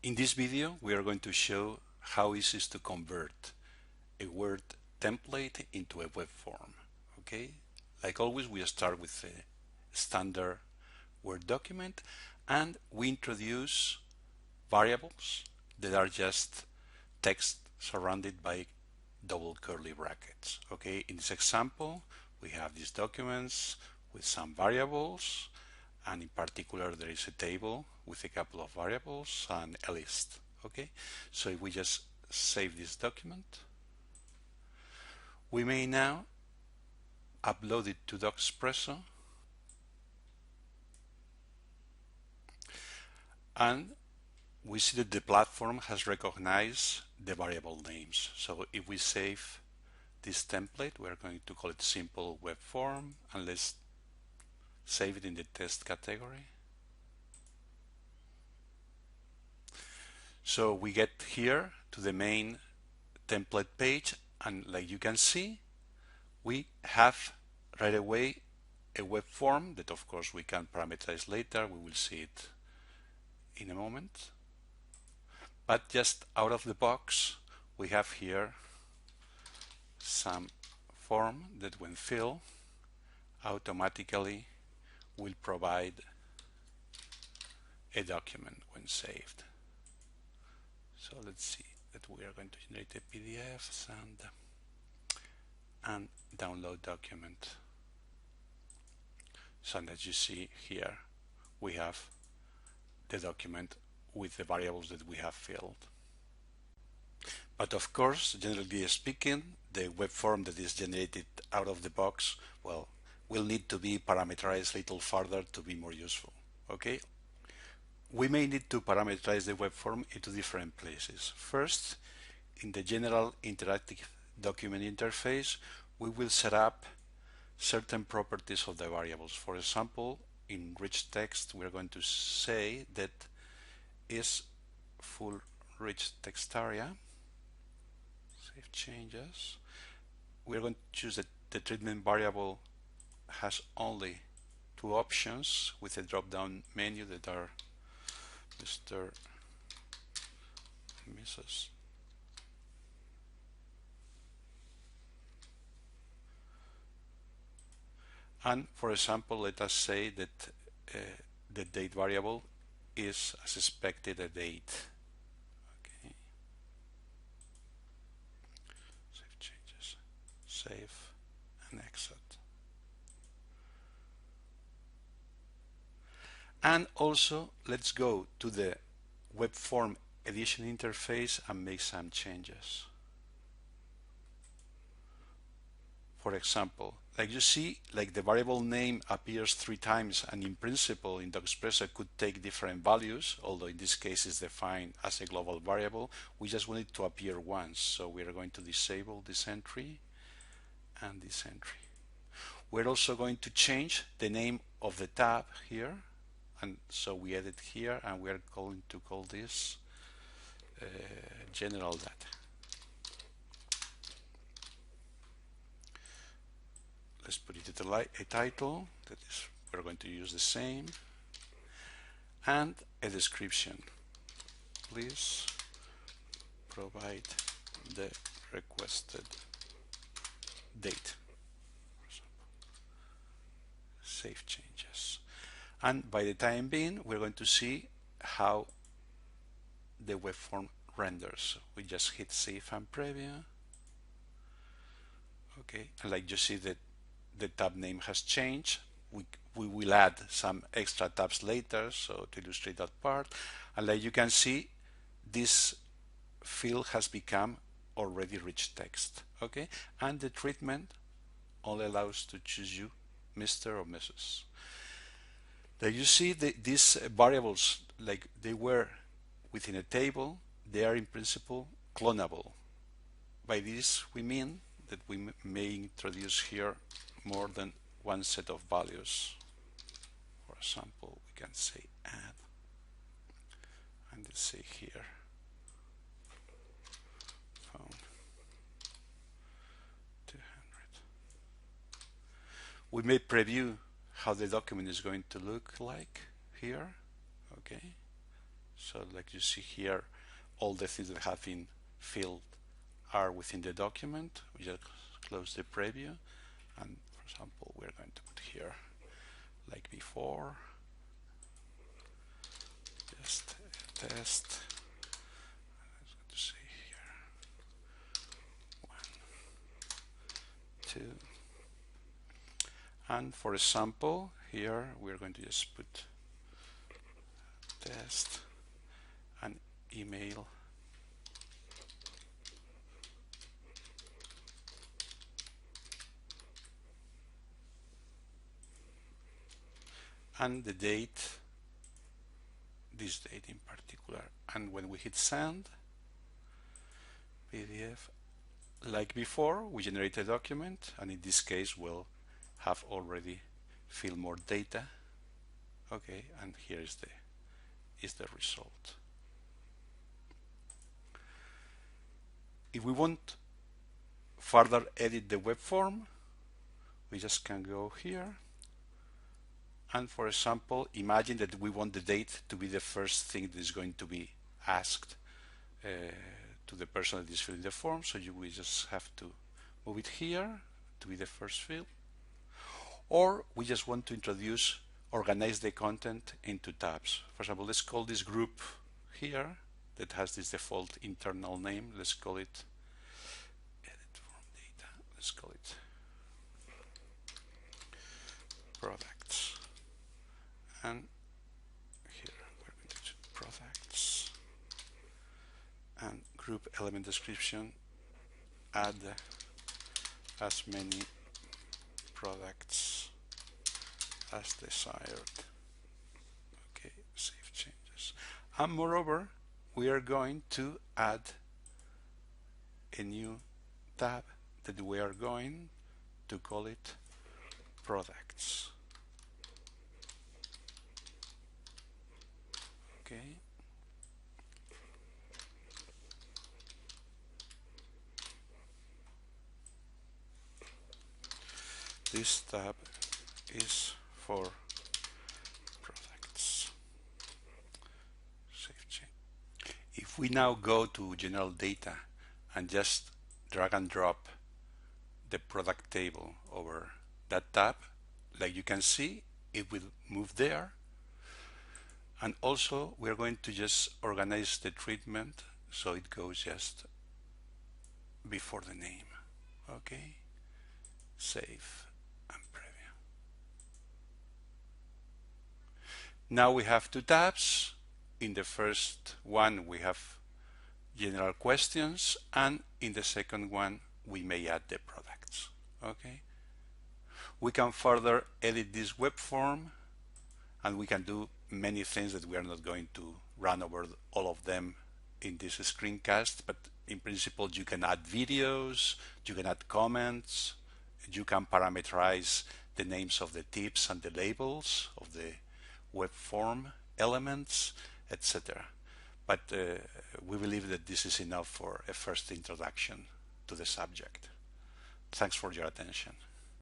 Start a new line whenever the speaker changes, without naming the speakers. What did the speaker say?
In this video, we are going to show how easy it is to convert a Word template into a web form. Okay, like always, we start with a standard Word document and we introduce variables that are just text surrounded by double curly brackets. Okay, in this example, we have these documents with some variables, and in particular there is a table with a couple of variables and a list. Okay, so if we just save this document, we may now upload it to Docxpresso, and we see that the platform has recognized the variable names. So if we save this template, we're going to call it simple web form, and let's save it in the test category. So we get here to the main template page, and like you can see, we have right away a web form that of course we can parameterize later. We will see it in a moment. But just out of the box, we have here some form that when filled automatically will provide a document when saved. So let's see that we are going to generate a PDF and download document. So as you see here, we have the document with the variables that we have filled. But of course, generally speaking, the web form that is generated out of the box, well, will need to be parameterized a little further to be more useful. Okay? We may need to parameterize the web form into different places. First, in the general interactive document interface, we will set up certain properties of the variables. For example, in rich text, we're going to say that is full rich text area. Save changes. We're going to choose that the treatment variable has only two options with a drop-down menu that are Mr. Mrs. And for example, let us say that the date variable is as expected a date. Okay. Save changes, save and exit. And also let's go to the web form edition interface and make some changes. For example, like you see, like the variable name appears 3 times, and in principle in Docxpresso could take different values, although in this case it's defined as a global variable. We just want it to appear once, so we are going to disable this entry and this entry. We're also going to change the name of the tab here, and so we edit here, and we are going to call this general data. Let's put it a title, that is, we're going to use the same, and a description. Please provide the requested date, for example. Save changes. And by the time being, we're going to see how the web form renders. We just hit save and preview. Okay, and like you see that the tab name has changed. We will add some extra tabs later, so to illustrate that part. And like you can see, this field has become already rich text. Okay, and the treatment only allows to choose you Mr. or Mrs. Like you see, these variables, like they were within a table, they are in principle clonable. By this we mean that we may introduce here more than one set of values. For example, we can say add, and let's say here phone 200. We may preview how the document is going to look like here. Okay, So like you see here, all the things that have been filled are within the document. We just close the preview, and for example, we're going to put here, like before, just a test. Let's see here, 1, 2, and for example, here we're going to just put test and email. And the date, this date in particular. And when we hit send, PDF, like before, we generate a document, and in this case, we'll have already filled more data. Okay, and here is the result. If we want further edit the web form, we just can go here. And for example, imagine that we want the date to be the first thing that is going to be asked to the person that is filling the form. So we just have to move it here to be the first field. Or we just want to organize the content into tabs. For example, let's call this group here that has this default internal name. Let's call it edit form data. Let's call it products. And here we're going to do products and group element description, add as many products as desired. Okay, save changes. And moreover, we are going to add a new tab that we are going to call it products. Okay. This tab is for products. Save change. If we now go to general data and just drag and drop the product table over that tab, like you can see, it will move there. And also we're going to just organize the treatment so it goes just before the name. Okay, save and preview. Now we have two tabs. In the first one we have general questions, and in the second one we may add the products. Okay, we can further edit this web form, and we can do many things that we are not going to run over all of them in this screencast, but in principle you can add videos, you can add comments, you can parameterize the names of the tips and the labels of the web form elements, etc. But we believe that this is enough for a first introduction to the subject. Thanks for your attention.